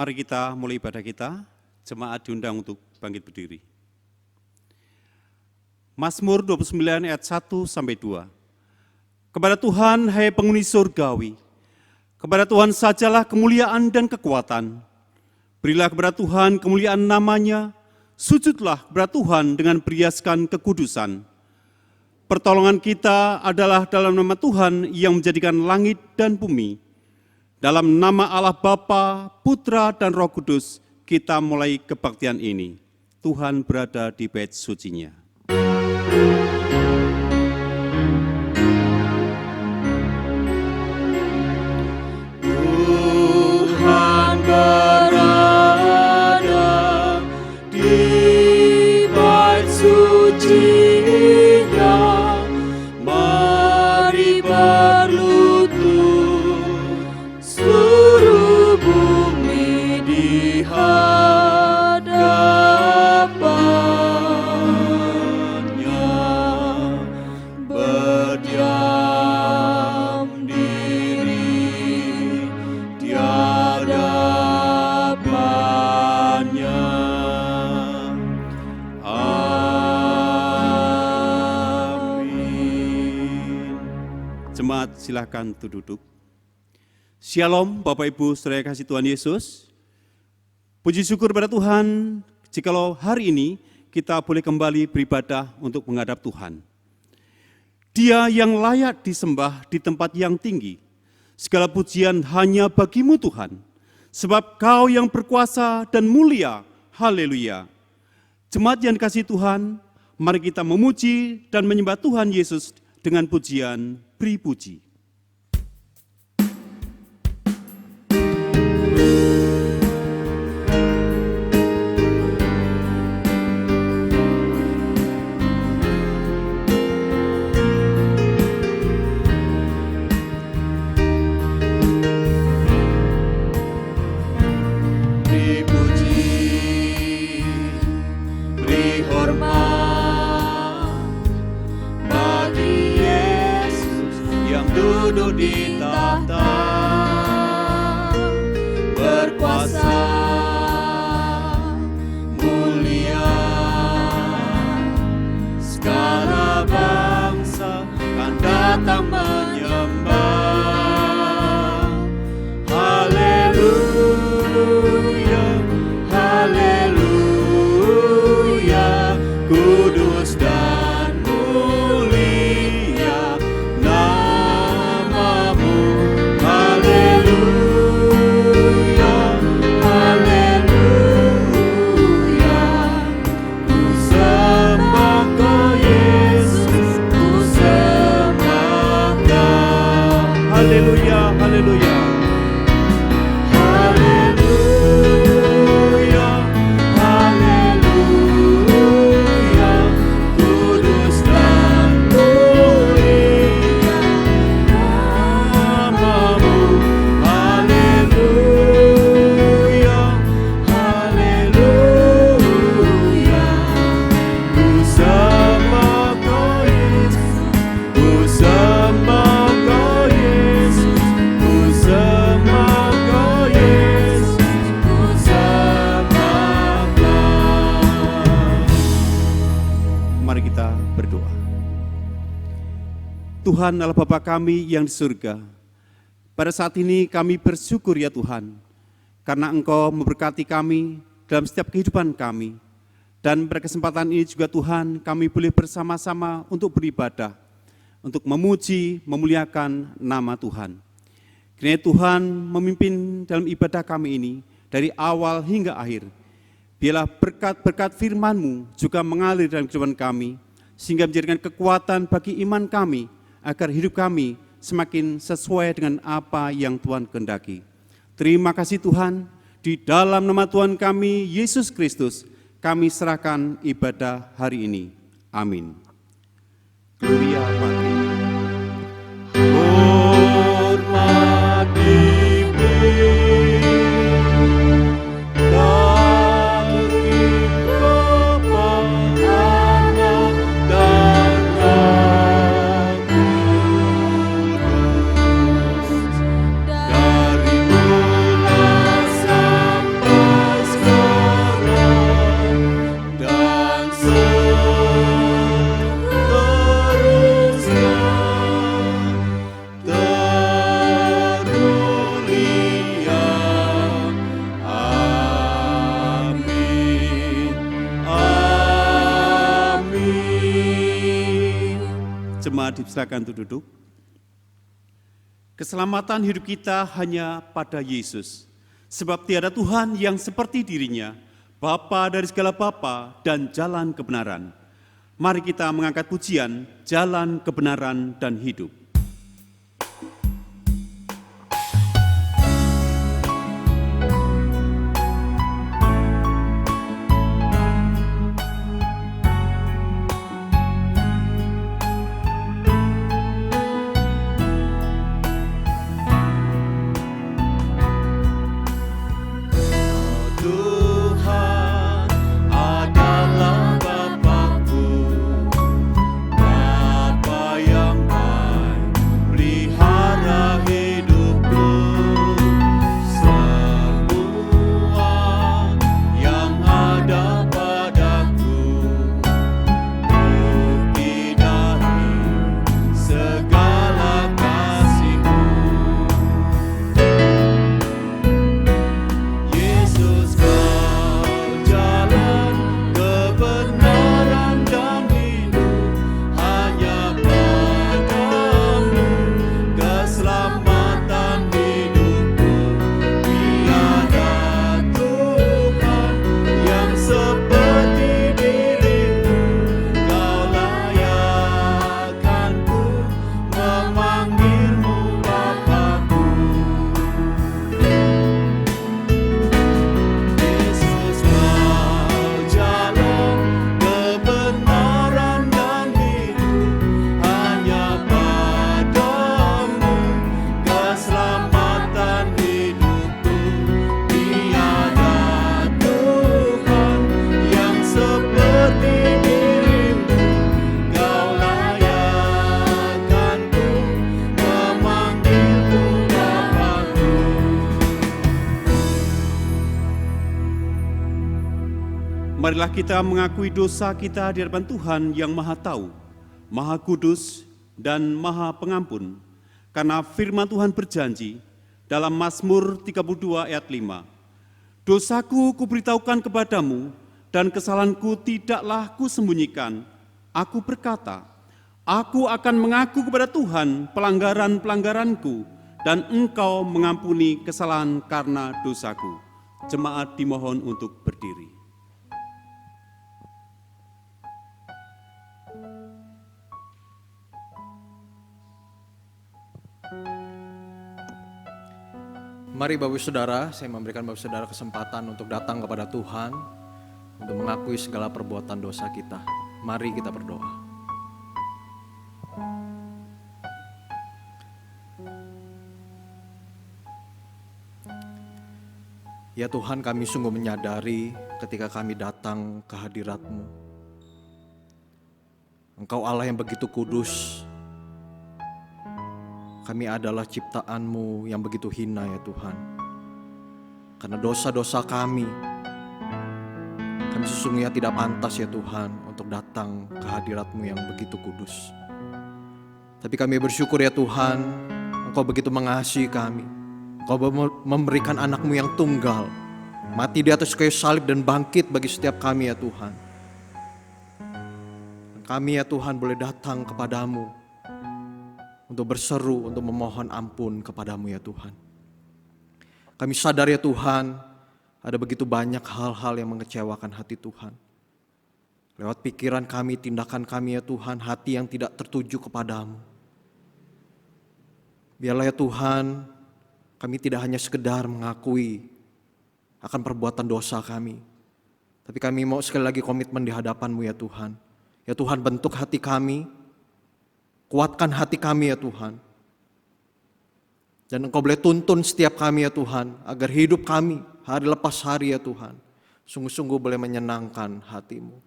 Mari kita mulai ibadah kita, jemaat diundang untuk bangkit berdiri. Mazmur 29 ayat 1-2. Kepada Tuhan, hai penghuni surgawi, kepada Tuhan sajalah kemuliaan dan kekuatan. Berilah kepada Tuhan kemuliaan namanya, sujudlah kepada Tuhan dengan beriaskan kekudusan. Pertolongan kita adalah dalam nama Tuhan yang menjadikan langit dan bumi. Dalam nama Allah Bapa, Putra, dan Roh Kudus, kita mulai kebaktian ini. Tuhan berada di bait sucinya. Tuhan berada di bait sucinya, mari berlutut seluruh bumi di hadapannya, berdiam diri di hadapannya. Amin. Jemaat silakan duduk. Shalom Bapak Ibu saudara kasih Tuhan Yesus. Puji syukur pada Tuhan jikalau hari ini kita boleh kembali beribadah untuk menghadap Tuhan. Dia yang layak disembah di tempat yang tinggi. Segala pujian hanya bagimu Tuhan, sebab Kau yang berkuasa dan mulia. Haleluya. Jemaat yang dikasihi Tuhan, mari kita memuji dan menyembah Tuhan Yesus dengan pujian beri puji. Duduk di tahta berkuasa mulia, segala bangsa kan datang menyembah. Haleluya, haleluya, kudus dan mulia namamu. Haleluya, haleluya, ku sembah Kau Yesus, ku sembah Kau. Haleluya, haleluya. Haleluya, haleluya, kudus dan mulia namamu. Haleluya, haleluya, ku sembah Kau Yesus, ku sembah Kau Yesus, ku sembah Kau Yesus, ku sembah Kau. Mari kita berdoa. Tuhan Allah Bapa kami yang di surga, pada saat ini kami bersyukur ya Tuhan, karena Engkau memberkati kami dalam setiap kehidupan kami. Dan pada kesempatan ini juga Tuhan, kami boleh bersama-sama untuk beribadah, untuk memuji, memuliakan nama Tuhan. Kiranya Tuhan memimpin dalam ibadah kami ini, dari awal hingga akhir. Biarlah berkat-berkat firman-Mu juga mengalir dalam kehidupan kami, sehingga menjadikan kekuatan bagi iman kami, agar hidup kami semakin sesuai dengan apa yang Tuhan kehendaki. Terima kasih Tuhan, di dalam nama Tuhan kami, Yesus Kristus, kami serahkan ibadah hari ini. Amin. Gloria Patri. Hormat diberi bagi Bapa, Anak, dan Roh Kudus, dari mula sampai Jemaat dipersilakan untuk duduk. Keselamatan hidup kita hanya pada Yesus, sebab tiada Tuhan yang seperti dirinya, Bapa dari segala Bapa dan jalan kebenaran. Mari kita mengangkat pujian, jalan kebenaran dan hidup. Marilah kita mengakui dosa kita di hadapan Tuhan yang Maha Tahu, Maha Kudus, dan Maha Pengampun. Karena firman Tuhan berjanji dalam Mazmur 32 ayat 5, "Dosaku kuberitahukan kepadamu, dan kesalahanku tidaklah kusembunyikan. Aku berkata, aku akan mengaku kepada Tuhan pelanggaran-pelanggaranku, dan Engkau mengampuni kesalahan karena dosaku." Jemaat dimohon untuk berdiri. Mari Bapak Saudara, saya memberikan Bapak Saudara kesempatan untuk datang kepada Tuhan, untuk mengakui segala perbuatan dosa kita. Mari kita berdoa. Ya Tuhan, kami sungguh menyadari ketika kami datang ke hadirat-Mu, Engkau Allah yang begitu kudus. Kami adalah ciptaan-Mu yang begitu hina ya Tuhan. Karena dosa-dosa kami sesungguhnya tidak pantas ya Tuhan untuk datang ke hadirat-Mu yang begitu kudus. Tapi kami bersyukur ya Tuhan, Engkau begitu mengasihi kami. Engkau memberikan anak-Mu yang tunggal, mati di atas kayu salib dan bangkit bagi setiap kami ya Tuhan. Kami ya Tuhan boleh datang kepadamu untuk berseru, untuk memohon ampun kepadamu ya Tuhan. Kami sadar ya Tuhan, ada begitu banyak hal-hal yang mengecewakan hati Tuhan. Lewat pikiran kami, tindakan kami ya Tuhan, hati yang tidak tertuju kepadamu. Biarlah ya Tuhan, kami tidak hanya sekedar mengakui akan perbuatan dosa kami, tapi kami mau sekali lagi komitmen di hadapan-Mu ya Tuhan. Ya Tuhan, bentuk hati kami, kuatkan hati kami ya Tuhan. Dan Engkau boleh tuntun setiap kami ya Tuhan, agar hidup kami hari lepas hari ya Tuhan, sungguh-sungguh boleh menyenangkan hati-Mu.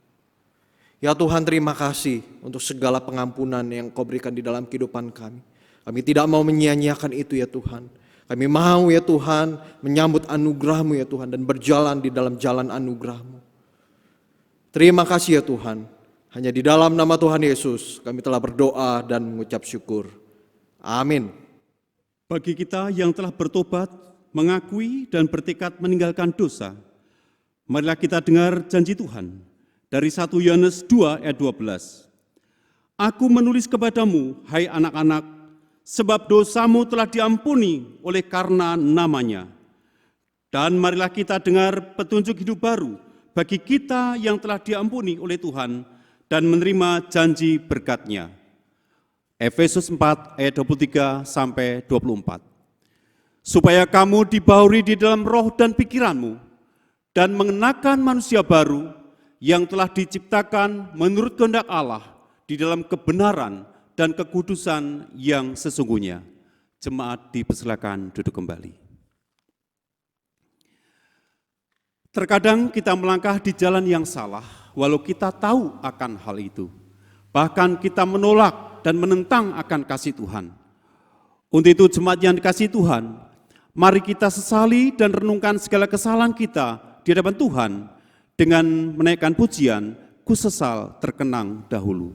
Ya Tuhan, terima kasih untuk segala pengampunan yang Engkau berikan di dalam kehidupan kami. Kami tidak mau menyia-nyiakan itu ya Tuhan. Kami mau ya Tuhan menyambut anugerah-Mu ya Tuhan, dan berjalan di dalam jalan anugerah-Mu. Terima kasih ya Tuhan. Hanya di dalam nama Tuhan Yesus kami telah berdoa dan mengucap syukur. Amin. Bagi kita yang telah bertobat, mengakui dan bertekad meninggalkan dosa, marilah kita dengar janji Tuhan dari 1 Yohanes 2 ayat 12. Aku menulis kepadamu, hai anak-anak, sebab dosamu telah diampuni oleh karena namanya. Dan marilah kita dengar petunjuk hidup baru bagi kita yang telah diampuni oleh Tuhan dan menerima janji berkat-Nya. Efesus 4 ayat 23 sampai 24. Supaya kamu dibaharui di dalam roh dan pikiranmu dan mengenakan manusia baru yang telah diciptakan menurut kehendak Allah di dalam kebenaran dan kekudusan yang sesungguhnya. Jemaat dipersilakan duduk kembali. Terkadang kita melangkah di jalan yang salah, walau kita tahu akan hal itu. Bahkan kita menolak dan menentang akan kasih Tuhan. Untuk itu jemaat yang dikasihi Tuhan, mari kita sesali dan renungkan segala kesalahan kita di hadapan Tuhan dengan menaikkan pujian, Ku sesal terkenang dahulu.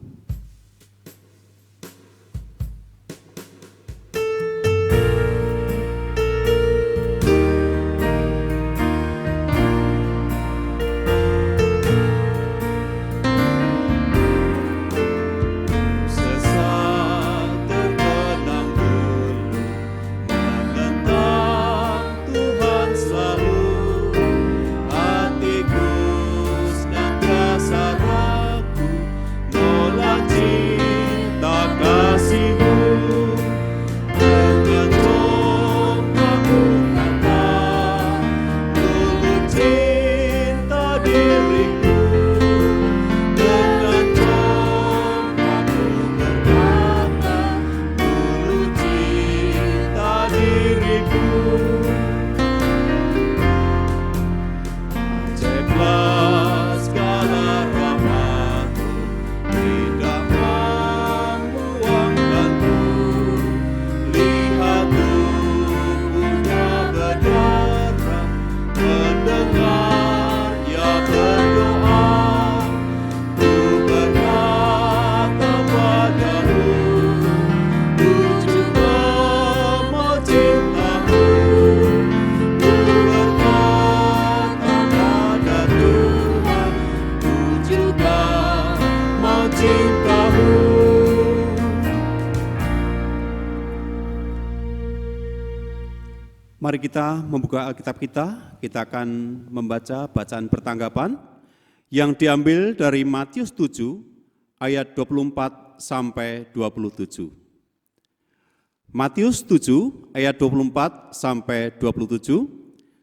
Mari kita membuka Alkitab kita akan membaca bacaan pertanggapan yang diambil dari Matius 7 ayat 24 sampai 27. Matius 7 ayat 24 sampai 27,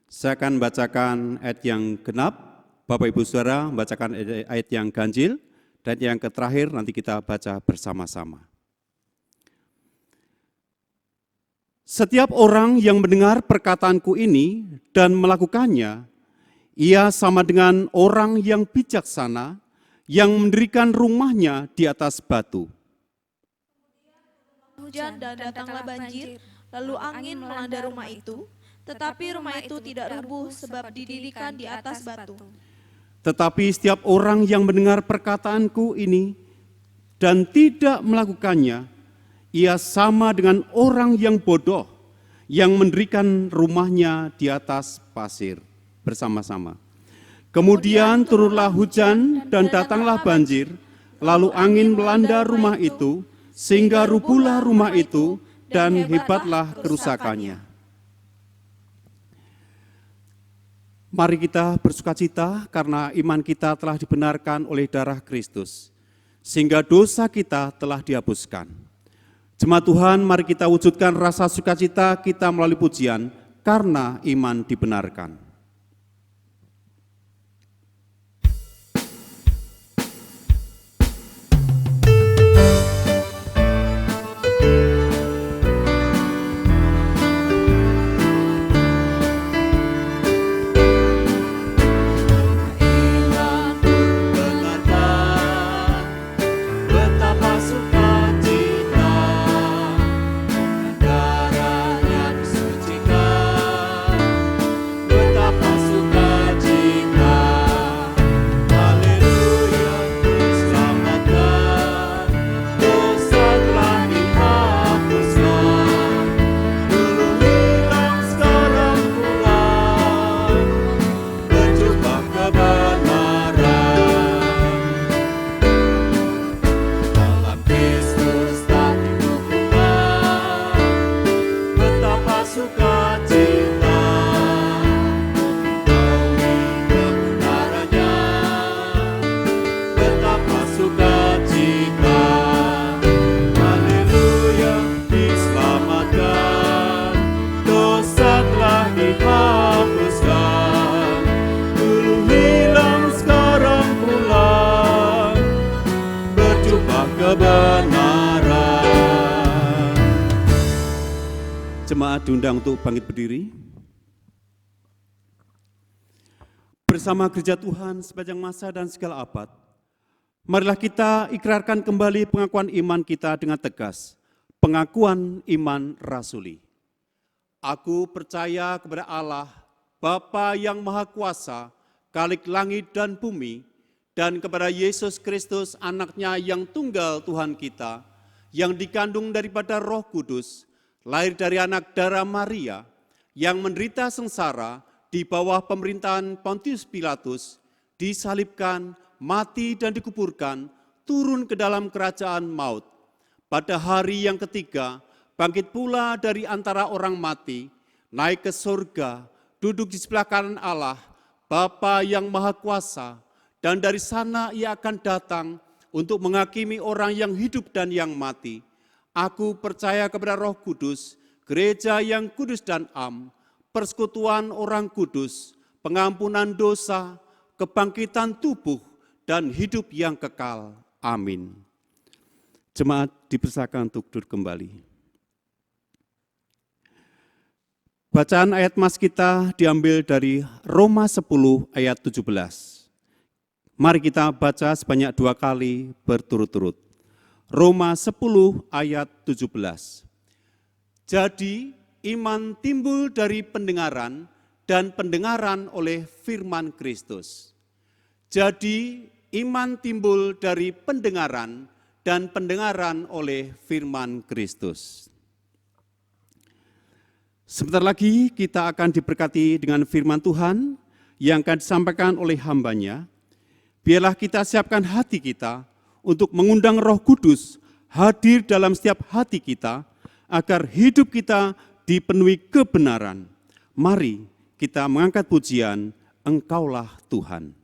saya akan bacakan ayat yang genap, Bapak Ibu Saudara membacakan ayat yang ganjil, dan yang terakhir nanti kita baca bersama-sama. Setiap orang yang mendengar perkataanku ini dan melakukannya, ia sama dengan orang yang bijaksana yang mendirikan rumahnya di atas batu. Hujan dan datanglah banjir, lalu angin melanda rumah itu, tetapi rumah itu tidak rubuh sebab didirikan di atas batu. Tetapi setiap orang yang mendengar perkataanku ini dan tidak melakukannya, ia sama dengan orang yang bodoh yang mendirikan rumahnya di atas pasir bersama-sama. Kemudian turunlah hujan dan datanglah banjir, lalu angin melanda rumah itu, sehingga rubuhlah rumah itu dan hebatlah kerusakannya. Mari kita bersukacita karena iman kita telah dibenarkan oleh darah Kristus, sehingga dosa kita telah dihapuskan. Jemaat Tuhan, mari kita wujudkan rasa sukacita kita melalui pujian karena iman dibenarkan. Betapa upah kebenaran. Jemaat diundang untuk bangkit berdiri. Bersama gereja Tuhan sepanjang masa dan segala abad, marilah kita ikrarkan kembali pengakuan iman kita dengan tegas. Pengakuan iman rasuli. Aku percaya kepada Allah, Bapa yang Maha Kuasa, Khalik langit dan bumi, dan kepada Yesus Kristus, anaknya yang tunggal Tuhan kita, yang dikandung daripada Roh Kudus, lahir dari anak darah Maria, yang menderita sengsara di bawah pemerintahan Pontius Pilatus, disalibkan, mati dan dikuburkan, turun ke dalam kerajaan maut. Pada hari yang ketiga, bangkit pula dari antara orang mati, naik ke surga, duduk di sebelah kanan Allah, Bapa yang Maha Kuasa, dan dari sana ia akan datang untuk menghakimi orang yang hidup dan yang mati. Aku percaya kepada Roh Kudus, gereja yang kudus dan am, persekutuan orang kudus, pengampunan dosa, kebangkitan tubuh, dan hidup yang kekal. Amin. Jemaat dipersilakan untuk duduk kembali. Bacaan ayat mas kita diambil dari Roma 10 ayat 17. Mari kita baca sebanyak 2 kali berturut-turut. Roma 10 ayat 17. Jadi iman timbul dari pendengaran dan pendengaran oleh firman Kristus. Jadi iman timbul dari pendengaran dan pendengaran oleh firman Kristus. Sebentar lagi kita akan diberkati dengan firman Tuhan yang akan disampaikan oleh hamba-Nya. Biarlah kita siapkan hati kita untuk mengundang Roh Kudus hadir dalam setiap hati kita, agar hidup kita dipenuhi kebenaran. Mari kita mengangkat pujian, Engkaulah Tuhan.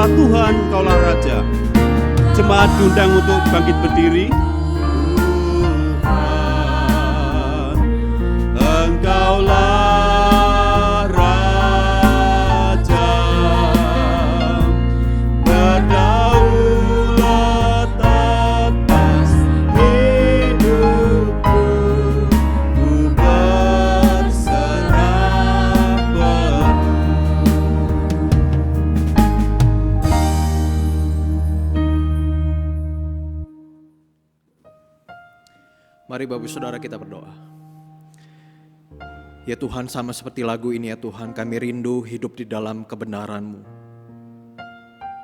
Tuhan, Engkaulah Raja. Jemaat diundang untuk bangkit berdiri. Tuhan, Engkaulah Raja, berdaulat atas hidupku, ku berserah penuh. Mari Bapak Saudara kita berdoa. Ya Tuhan, sama seperti lagu ini ya Tuhan, kami rindu hidup di dalam kebenaran-Mu.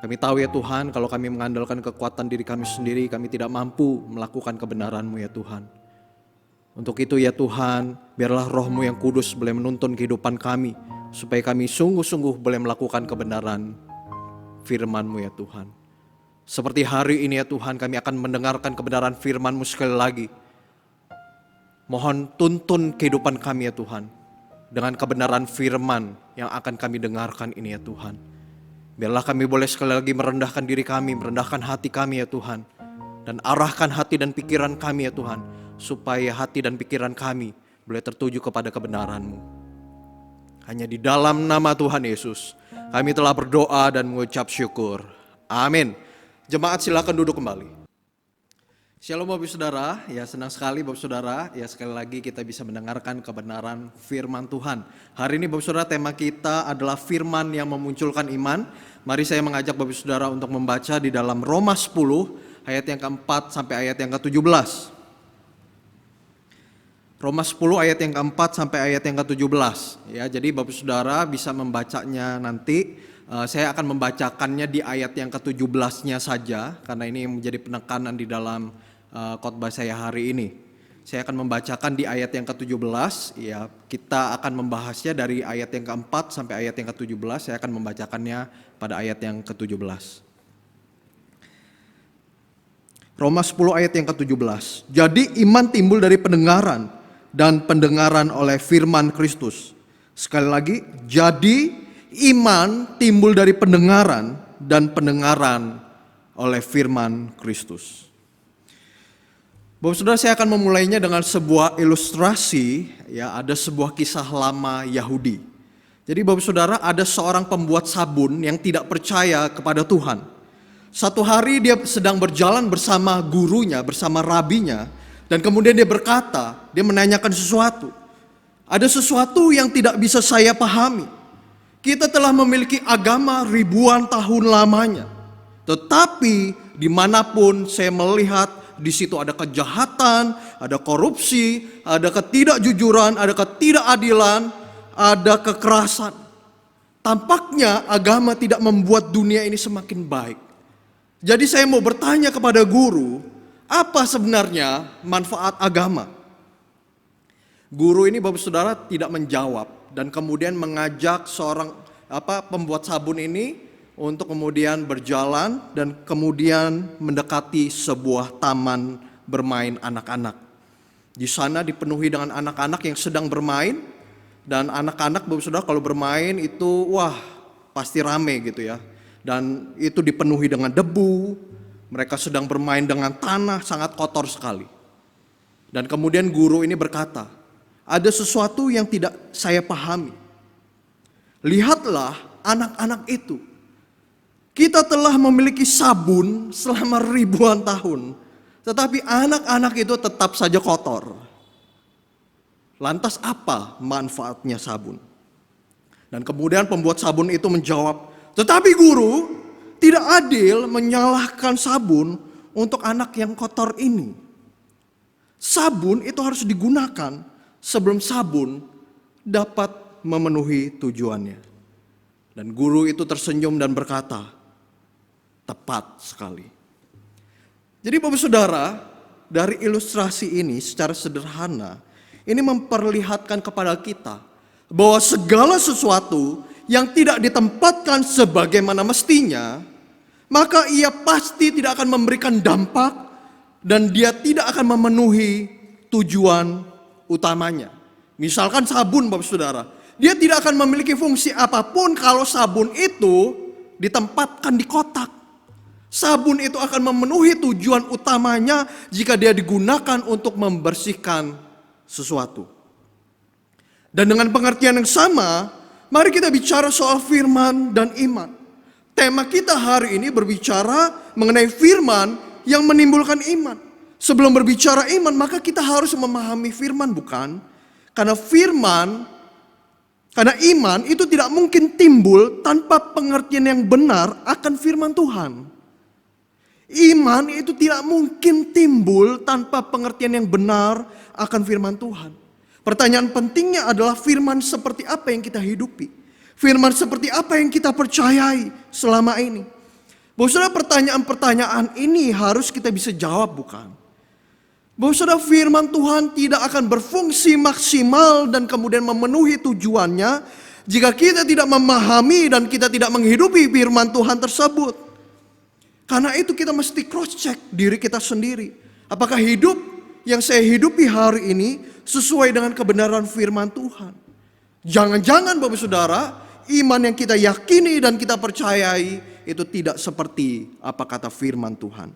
Kami tahu ya Tuhan, kalau kami mengandalkan kekuatan diri kami sendiri, kami tidak mampu melakukan kebenaran-Mu ya Tuhan. Untuk itu ya Tuhan, biarlah Roh-Mu yang kudus boleh menuntun kehidupan kami, supaya kami sungguh-sungguh boleh melakukan kebenaran firman-Mu ya Tuhan. Seperti hari ini ya Tuhan, kami akan mendengarkan kebenaran firman-Mu sekali lagi. Mohon tuntun kehidupan kami ya Tuhan, dengan kebenaran firman yang akan kami dengarkan ini ya Tuhan. Biarlah kami boleh sekali lagi merendahkan diri kami, merendahkan hati kami ya Tuhan, Dan arahkan hati dan pikiran kami ya Tuhan, supaya hati dan pikiran kami boleh tertuju kepada kebenaran-Mu. Hanya di dalam nama Tuhan Yesus kami telah berdoa dan mengucap syukur. Amin. Jemaat silakan duduk kembali. Shalom Bapak Saudara, ya senang sekali Bapak Saudara, ya sekali lagi kita bisa mendengarkan kebenaran firman Tuhan. Hari ini Bapak Saudara tema kita adalah firman yang memunculkan iman. Mari saya mengajak Bapak Saudara untuk membaca di dalam Roma 10 ayat yang keempat sampai ayat yang ke-17. Roma 10 ayat yang keempat sampai ayat yang ke-17. Ya, jadi Bapak Saudara bisa membacanya nanti. Saya akan membacakannya di ayat yang ke-17-nya saja, karena ini menjadi penekanan di dalam khotbah saya hari ini. Saya akan membacakan di ayat yang ke-17, ya kita akan membahasnya dari ayat yang keempat sampai ayat yang ke-17. Saya akan membacakannya pada ayat yang ke-17. Roma 10 ayat yang ke-17. Jadi iman timbul dari pendengaran, dan pendengaran oleh firman Kristus. Sekali lagi, jadi iman timbul dari pendengaran, dan pendengaran oleh firman Kristus. Bapak Saudara, saya akan memulainya dengan sebuah ilustrasi, ya ada sebuah kisah lama Yahudi. Jadi Bapak Saudara, ada seorang pembuat sabun yang tidak percaya kepada Tuhan. Satu hari dia sedang berjalan bersama gurunya, bersama rabinya, dan kemudian dia berkata, dia menanyakan sesuatu. Ada sesuatu yang tidak bisa saya pahami. Kita telah memiliki agama ribuan tahun lamanya, tetapi dimanapun saya melihat, di situ ada kejahatan, ada korupsi, ada ketidakjujuran, ada ketidakadilan, ada kekerasan. Tampaknya agama tidak membuat dunia ini semakin baik. Jadi saya mau bertanya kepada guru, apa sebenarnya manfaat agama? Guru ini Bapak Saudara tidak menjawab dan kemudian mengajak seorang pembuat sabun ini untuk kemudian berjalan dan kemudian mendekati sebuah taman bermain anak-anak. Di sana dipenuhi dengan anak-anak yang sedang bermain, dan anak-anak Bapak Saudara kalau bermain itu wah pasti rame gitu ya. Dan itu dipenuhi dengan debu, mereka sedang bermain dengan tanah sangat kotor sekali. Dan kemudian guru ini berkata, ada sesuatu yang tidak saya pahami. Lihatlah anak-anak itu. Kita telah memiliki sabun selama ribuan tahun, tetapi anak-anak itu tetap saja kotor. Lantas apa manfaatnya sabun? Dan kemudian pembuat sabun itu menjawab, tetapi guru, tidak adil menyalahkan sabun untuk anak yang kotor ini. Sabun itu harus digunakan sebelum sabun dapat memenuhi tujuannya. Dan guru itu tersenyum dan berkata, tepat sekali. Jadi Bapak Saudara, dari ilustrasi ini secara sederhana, ini memperlihatkan kepada kita bahwa segala sesuatu yang tidak ditempatkan sebagaimana mestinya, maka ia pasti tidak akan memberikan dampak dan dia tidak akan memenuhi tujuan utamanya. Misalkan sabun Bapak Saudara, dia tidak akan memiliki fungsi apapun kalau sabun itu ditempatkan di kotak. Sabun itu akan memenuhi tujuan utamanya jika dia digunakan untuk membersihkan sesuatu. Dan dengan pengertian yang sama, mari kita bicara soal firman dan iman. Tema kita hari ini berbicara mengenai firman yang menimbulkan iman. Sebelum berbicara iman, maka kita harus memahami firman, bukan? Karena iman itu tidak mungkin timbul tanpa pengertian yang benar akan firman Tuhan. Iman itu tidak mungkin timbul tanpa pengertian yang benar akan firman Tuhan. Pertanyaan pentingnya adalah firman seperti apa yang kita hidupi. Firman seperti apa yang kita percayai selama ini. Bapak Saudara, pertanyaan-pertanyaan ini harus kita bisa jawab, bukan? Bapak Saudara, firman Tuhan tidak akan berfungsi maksimal dan kemudian memenuhi tujuannya jika kita tidak memahami dan kita tidak menghidupi firman Tuhan tersebut. Karena itu kita mesti cross check diri kita sendiri. Apakah hidup yang saya hidupi hari ini sesuai dengan kebenaran firman Tuhan? Jangan-jangan Bapak Saudara, iman yang kita yakini dan kita percayai itu tidak seperti apa kata firman Tuhan.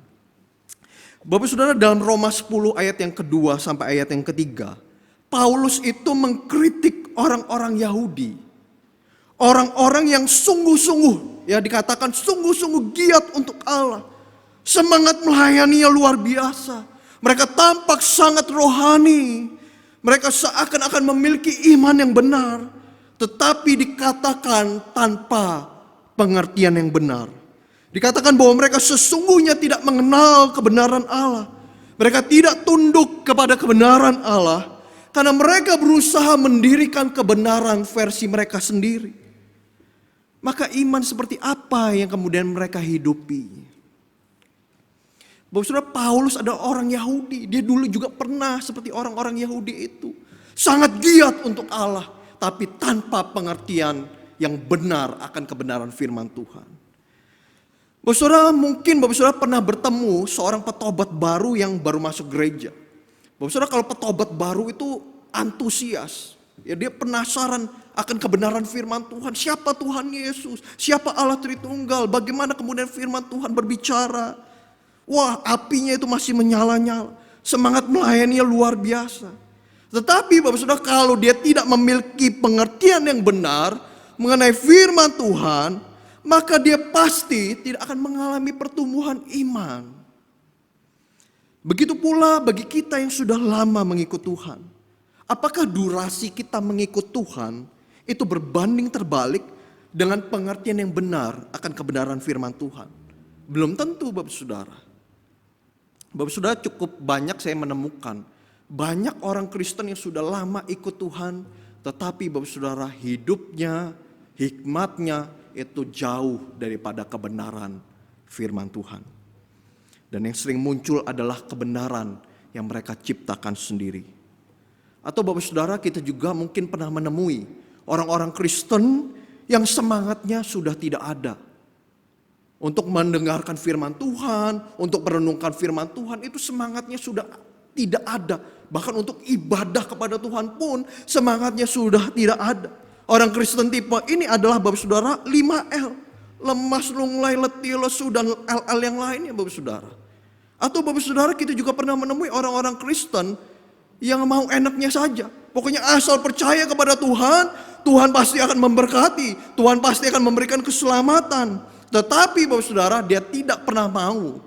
Bapak Saudara, dalam Roma 10 ayat yang kedua sampai ayat yang ketiga, Paulus itu mengkritik orang-orang Yahudi. Orang-orang yang sungguh-sungguh, ya dikatakan sungguh-sungguh giat untuk Allah. Semangat melayaninya luar biasa. Mereka tampak sangat rohani. Mereka seakan-akan memiliki iman yang benar. Tetapi dikatakan tanpa pengertian yang benar. Dikatakan bahwa mereka sesungguhnya tidak mengenal kebenaran Allah. Mereka tidak tunduk kepada kebenaran Allah. Karena mereka berusaha mendirikan kebenaran versi mereka sendiri. Maka iman seperti apa yang kemudian mereka hidupi? Bapak Saudara, Paulus adalah orang Yahudi. Dia dulu juga pernah seperti orang-orang Yahudi itu. Sangat giat untuk Allah. Tapi tanpa pengertian yang benar akan kebenaran firman Tuhan. Bapak Saudara, mungkin Bapak Saudara pernah bertemu seorang petobat baru yang baru masuk gereja. Bapak Saudara, kalau petobat baru itu antusias. Ya, dia penasaran akan kebenaran firman Tuhan. Siapa Tuhan Yesus? Siapa Allah Tritunggal? Bagaimana kemudian firman Tuhan berbicara? Wah, apinya itu masih menyala-nyala. Semangat melayaninya luar biasa. Tetapi Bapak Saudara, kalau dia tidak memiliki pengertian yang benar mengenai firman Tuhan, maka dia pasti tidak akan mengalami pertumbuhan iman. Begitu pula bagi kita yang sudah lama mengikut Tuhan. Apakah durasi kita mengikut Tuhan itu berbanding terbalik dengan pengertian yang benar akan kebenaran firman Tuhan? Belum tentu, Bapak Saudara. Bapak Saudara, cukup banyak saya menemukan banyak orang Kristen yang sudah lama ikut Tuhan, tetapi Bapak Saudara, hidupnya, hikmatnya itu jauh daripada kebenaran firman Tuhan. Dan yang sering muncul adalah kebenaran yang mereka ciptakan sendiri. Atau Bapak Saudara, kita juga mungkin pernah menemui orang-orang Kristen yang semangatnya sudah tidak ada. Untuk mendengarkan firman Tuhan, untuk merenungkan firman Tuhan, itu semangatnya sudah tidak ada. Bahkan untuk ibadah kepada Tuhan pun semangatnya sudah tidak ada. Orang Kristen tipe ini adalah Bapak Saudara 5L. Lemas, lunglai, letih, lesu, dan L yang lainnya Bapak Saudara. Atau Bapak Saudara, kita juga pernah menemui orang-orang Kristen yang mau enaknya saja. Pokoknya asal percaya kepada Tuhan, Tuhan pasti akan memberkati. Tuhan pasti akan memberikan keselamatan. Tetapi Bapak Saudara, dia tidak pernah mau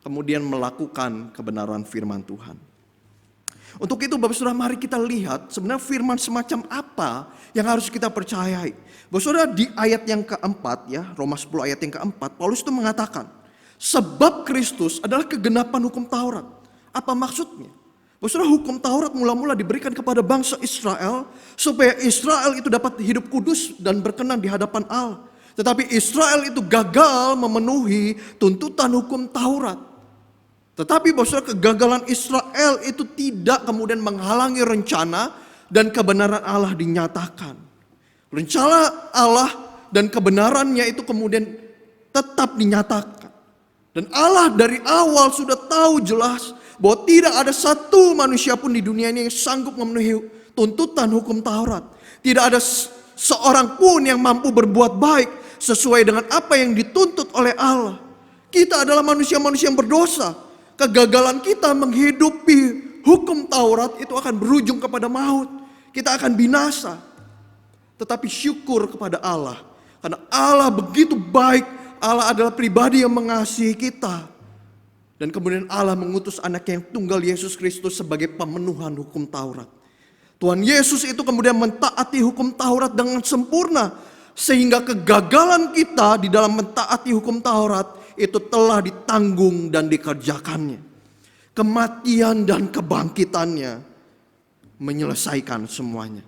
kemudian melakukan kebenaran firman Tuhan. Untuk itu Bapak Saudara, mari kita lihat sebenarnya firman semacam apa yang harus kita percayai. Bapak Saudara, di ayat yang keempat, ya, Roma 10 ayat yang keempat, Paulus itu mengatakan, sebab Kristus adalah kegenapan hukum Taurat. Apa maksudnya? Bapak Saudara, hukum Taurat mula-mula diberikan kepada bangsa Israel supaya Israel itu dapat hidup kudus dan berkenan di hadapan Allah. Tetapi Israel itu gagal memenuhi tuntutan hukum Taurat. Tetapi Bapak Saudara, kegagalan Israel itu tidak kemudian menghalangi rencana dan kebenaran Allah dinyatakan. Rencana Allah dan kebenarannya itu kemudian tetap dinyatakan. Dan Allah dari awal sudah tahu jelas bahwa tidak ada satu manusia pun di dunia ini yang sanggup memenuhi tuntutan hukum Taurat. Tidak ada seorang pun yang mampu berbuat baik sesuai dengan apa yang dituntut oleh Allah. Kita adalah manusia-manusia yang berdosa. Kegagalan kita menghidupi hukum Taurat itu akan berujung kepada maut. Kita akan binasa. Tetapi syukur kepada Allah. Karena Allah begitu baik. Allah adalah pribadi yang mengasihi kita. Dan kemudian Allah mengutus anaknya yang tunggal Yesus Kristus sebagai pemenuhan hukum Taurat. Tuhan Yesus itu kemudian mentaati hukum Taurat dengan sempurna. Sehingga kegagalan kita di dalam mentaati hukum Taurat itu telah ditanggung dan dikerjakannya. Kematian dan kebangkitannya menyelesaikan semuanya.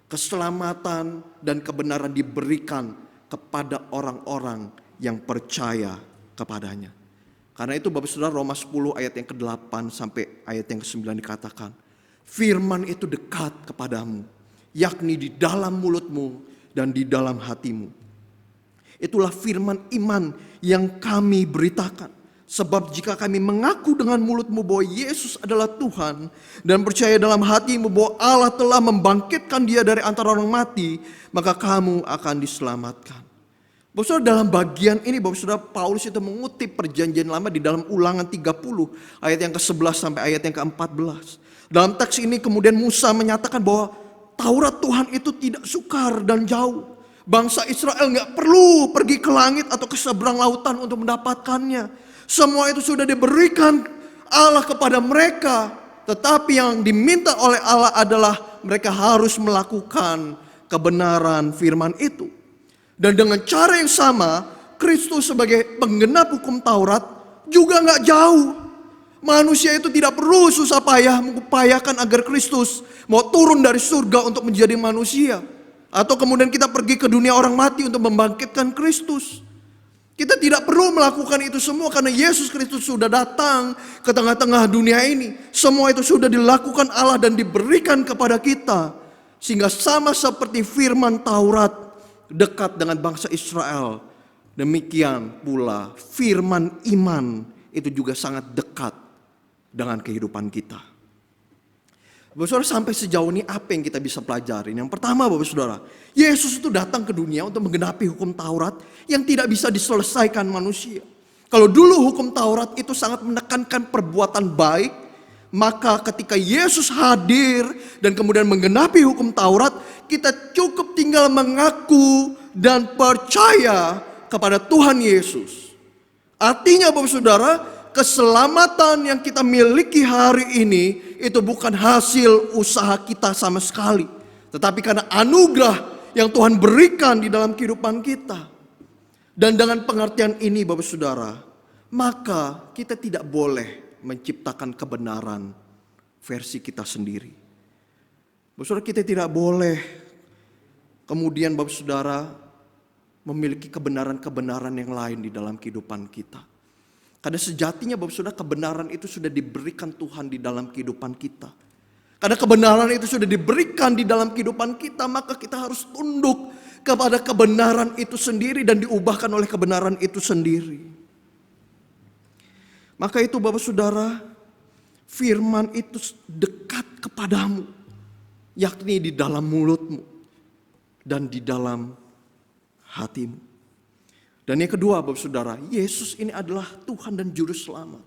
Keselamatan dan kebenaran diberikan kepada orang-orang yang percaya kepadanya. Karena itu Bapak Saudara, Roma 10 ayat yang ke-8 sampai ayat yang ke-9 dikatakan, firman itu dekat kepadamu, yakni di dalam mulutmu dan di dalam hatimu. Itulah firman iman yang kami beritakan. Sebab jika kami mengaku dengan mulutmu bahwa Yesus adalah Tuhan dan percaya dalam hatimu bahwa Allah telah membangkitkan dia dari antara orang mati, maka kamu akan diselamatkan. Bapak Saudara, dalam bagian ini Bapak Saudara, Paulus itu mengutip perjanjian lama di dalam Ulangan 30 ayat yang ke-11 sampai ayat yang ke-14. Dalam teks ini kemudian Musa menyatakan bahwa Taurat Tuhan itu tidak sukar dan jauh. Bangsa Israel nggak perlu pergi ke langit atau ke seberang lautan untuk mendapatkannya. Semua itu sudah diberikan Allah kepada mereka. Tetapi yang diminta oleh Allah adalah mereka harus melakukan kebenaran firman itu. Dan dengan cara yang sama, Kristus sebagai penggenap hukum Taurat juga nggak jauh. Manusia itu tidak perlu susah payah mengupayakan agar Kristus mau turun dari surga untuk menjadi manusia. Atau kemudian kita pergi ke dunia orang mati untuk membangkitkan Kristus. Kita tidak perlu melakukan itu semua karena Yesus Kristus sudah datang ke tengah-tengah dunia ini. Semua itu sudah dilakukan Allah dan diberikan kepada kita. Sehingga sama seperti firman Taurat dekat dengan bangsa Israel, demikian pula firman iman itu juga sangat dekat dengan kehidupan kita. Bapak Saudara, sampai sejauh ini apa yang kita bisa pelajari? Yang pertama Bapak Saudara, Yesus itu datang ke dunia untuk menggenapi hukum Taurat yang tidak bisa diselesaikan manusia. Kalau dulu hukum Taurat itu sangat menekankan perbuatan baik, maka ketika Yesus hadir dan kemudian menggenapi hukum Taurat, kita cukup tinggal mengaku dan percaya kepada Tuhan Yesus. Artinya Bapak Saudara, keselamatan yang kita miliki hari ini itu bukan hasil usaha kita sama sekali. Tetapi karena anugerah yang Tuhan berikan di dalam kehidupan kita. Dan dengan pengertian ini Bapak Saudara, maka kita tidak boleh menciptakan kebenaran versi kita sendiri. Bapak Saudara, kita tidak boleh kemudian Bapak Saudara memiliki kebenaran-kebenaran yang lain di dalam kehidupan kita. Karena sejatinya Bapak Saudara, kebenaran itu sudah diberikan Tuhan di dalam kehidupan kita. Karena kebenaran itu sudah diberikan di dalam kehidupan kita, maka kita harus tunduk kepada kebenaran itu sendiri dan diubahkan oleh kebenaran itu sendiri. Maka itu Bapak Saudara, firman itu dekat kepadamu, yakni di dalam mulutmu dan di dalam hatimu. Dan yang kedua Bapak Saudara, Yesus ini adalah Tuhan dan Juru Selamat.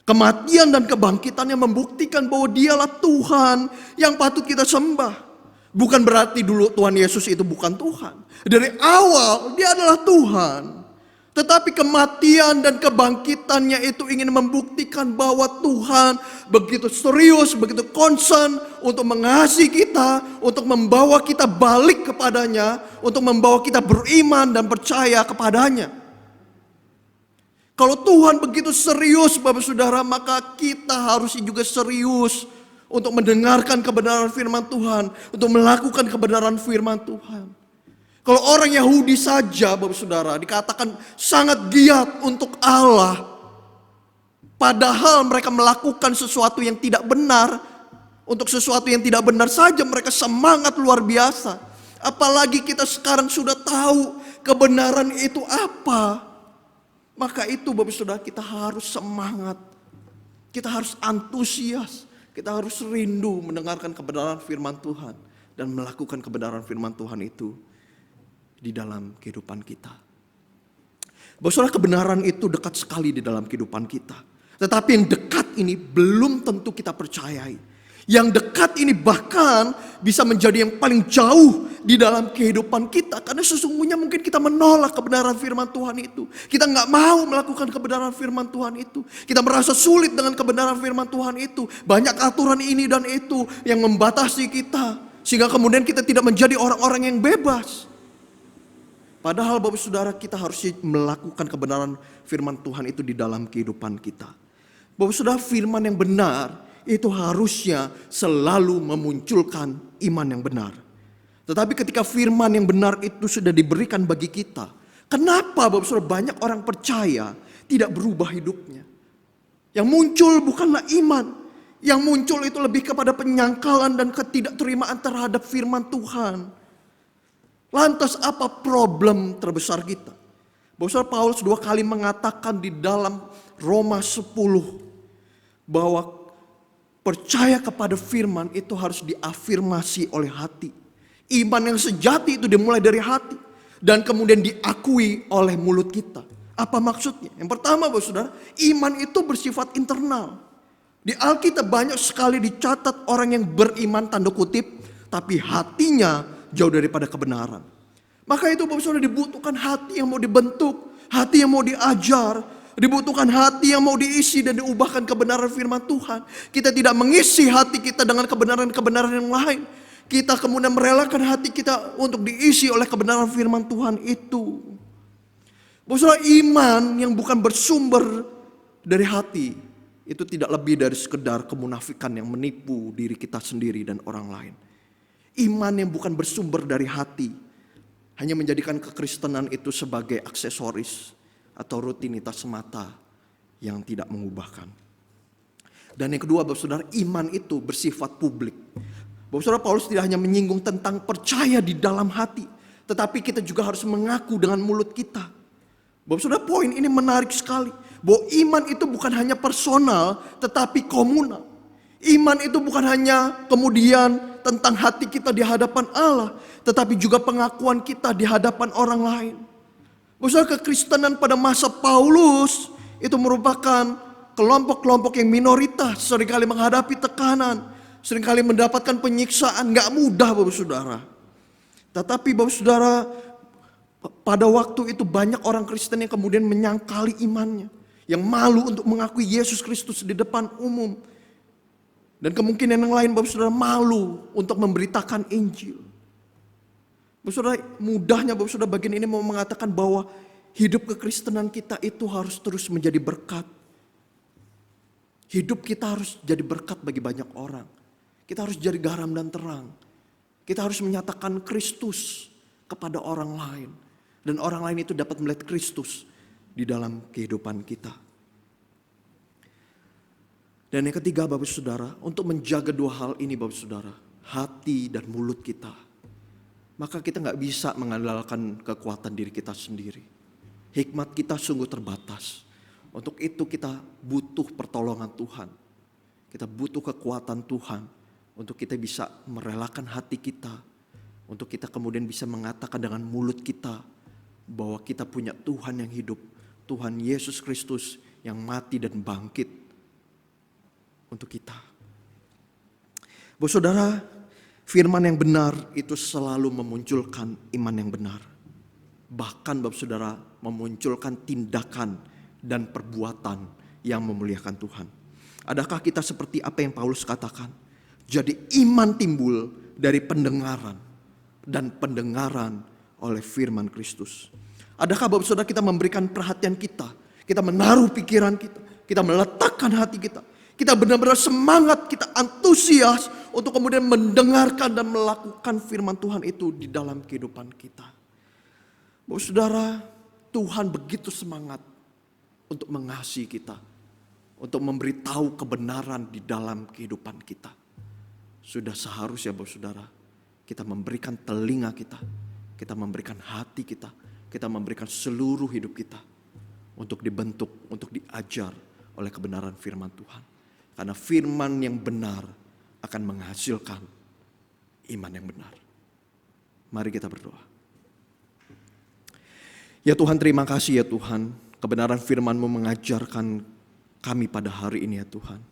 Kematian dan kebangkitannya membuktikan bahwa dialah Tuhan yang patut kita sembah. Bukan berarti dulu Tuhan Yesus itu bukan Tuhan. Dari awal dia adalah Tuhan. Tetapi kematian dan kebangkitannya itu ingin membuktikan bahwa Tuhan begitu serius, begitu concern untuk mengasihi kita, untuk membawa kita balik kepadanya, untuk membawa kita beriman dan percaya kepadanya. Kalau Tuhan begitu serius Bapak Saudara, maka kita harus juga serius untuk mendengarkan kebenaran firman Tuhan, untuk melakukan kebenaran firman Tuhan. Kalau orang Yahudi saja Bapak Saudara dikatakan sangat giat untuk Allah, padahal mereka melakukan sesuatu yang tidak benar. Untuk sesuatu yang tidak benar saja mereka semangat luar biasa. Apalagi kita sekarang sudah tahu kebenaran itu apa. Maka itu Bapak Saudara, kita harus semangat. Kita harus antusias. Kita harus rindu mendengarkan kebenaran firman Tuhan dan melakukan kebenaran firman Tuhan itu di dalam kehidupan kita. Bapak Saudara, kebenaran itu dekat sekali di dalam kehidupan kita. Tetapi yang dekat ini belum tentu kita percayai. Yang dekat ini bahkan bisa menjadi yang paling jauh di dalam kehidupan kita. Karena sesungguhnya mungkin kita menolak kebenaran firman Tuhan itu. Kita nggak mau melakukan kebenaran firman Tuhan itu. Kita merasa sulit dengan kebenaran firman Tuhan itu. Banyak aturan ini dan itu yang membatasi kita. Sehingga kemudian kita tidak menjadi orang-orang yang bebas. Padahal Bapak Saudara, kita harus melakukan kebenaran firman Tuhan itu di dalam kehidupan kita. Bapak Saudara, firman yang benar itu harusnya selalu memunculkan iman yang benar. Tetapi ketika firman yang benar itu sudah diberikan bagi kita, kenapa Bapak Saudara banyak orang percaya tidak berubah hidupnya? Yang muncul bukanlah iman. Yang muncul itu lebih kepada penyangkalan dan ketidakterimaan terhadap firman Tuhan. Lantas apa problem terbesar kita? Bapak Saudara, Paulus 2 kali mengatakan di dalam Roma 10 bahwa percaya kepada firman itu harus diafirmasi oleh hati. Iman yang sejati itu dimulai dari hati. dan kemudian diakui oleh mulut kita. Apa maksudnya? Yang pertama Bapak Saudara, iman itu bersifat internal. Di Alkitab banyak sekali dicatat orang yang beriman tanda kutip, tapi hatinya jauh daripada kebenaran. Maka itu Bapak Saudara dibutuhkan hati yang mau dibentuk, hati yang mau diajar, dibutuhkan hati yang mau diisi dan diubahkan kebenaran firman Tuhan. Kita tidak mengisi hati kita dengan kebenaran-kebenaran yang lain. Kita kemudian merelakan hati kita untuk diisi oleh kebenaran firman Tuhan itu. Bapak Saudara, iman yang bukan bersumber dari hati itu tidak lebih dari sekedar kemunafikan yang menipu diri kita sendiri dan orang lain. Iman yang bukan bersumber dari hati hanya menjadikan kekristenan itu sebagai aksesoris atau rutinitas semata yang tidak mengubahkan. Dan yang kedua Bapak Saudara, iman itu bersifat publik. Bapak Saudara, Paulus tidak hanya menyinggung tentang percaya di dalam hati, tetapi kita juga harus mengaku dengan mulut kita. Bapak Saudara, poin ini menarik sekali. Bahwa iman itu bukan hanya personal, tetapi komunal. Iman itu bukan hanya kemudian tentang hati kita di hadapan Allah, tetapi juga pengakuan kita di hadapan orang lain. Bapak Saudara, kekristenan pada masa Paulus itu merupakan kelompok-kelompok yang minoritas, seringkali menghadapi tekanan, seringkali mendapatkan penyiksaan, gak mudah Bapak Saudara. Tetapi Bapak Saudara, pada waktu itu banyak orang Kristen yang kemudian menyangkali imannya, yang malu untuk mengakui Yesus Kristus di depan umum. Dan kemungkinan yang lain Bapak Saudara malu untuk memberitakan Injil. Bapak Saudara, mudahnya Bapak Saudara bagian ini mau mengatakan bahwa hidup kekristenan kita itu harus terus menjadi berkat. Hidup kita harus jadi berkat bagi banyak orang. Kita harus jadi garam dan terang. Kita harus menyatakan Kristus kepada orang lain. Dan orang lain itu dapat melihat Kristus di dalam kehidupan kita. Dan yang ketiga Bapak Saudara, untuk menjaga dua hal ini Bapak Saudara, hati dan mulut kita, maka kita gak bisa mengandalkan kekuatan diri kita sendiri. Hikmat kita sungguh terbatas. Untuk itu kita butuh pertolongan Tuhan. Kita butuh kekuatan Tuhan untuk kita bisa merelakan hati kita, untuk kita kemudian bisa mengatakan dengan mulut kita bahwa kita punya Tuhan yang hidup, Tuhan Yesus Kristus yang mati dan bangkit untuk kita. Bapak Saudara, firman yang benar itu selalu memunculkan iman yang benar. Bahkan Bapak Saudara memunculkan tindakan dan perbuatan yang memuliakan Tuhan. Adakah kita seperti apa yang Paulus katakan? Jadi iman timbul dari pendengaran dan pendengaran oleh firman Kristus. Adakah Bapak Saudara kita memberikan perhatian kita, kita menaruh pikiran kita meletakkan hati kita benar-benar semangat, kita antusias untuk kemudian mendengarkan dan melakukan firman Tuhan itu di dalam kehidupan kita. Bapak Saudara, Tuhan begitu semangat untuk mengasihi kita, untuk memberitahu kebenaran di dalam kehidupan kita. Sudah seharusnya Bapak Saudara, kita memberikan telinga kita memberikan hati kita memberikan seluruh hidup kita untuk dibentuk, untuk diajar oleh kebenaran firman Tuhan. Karena firman yang benar akan menghasilkan iman yang benar. Mari kita berdoa. Ya Tuhan, terima kasih ya Tuhan, kebenaran firman-Mu mengajarkan kami pada hari ini ya Tuhan,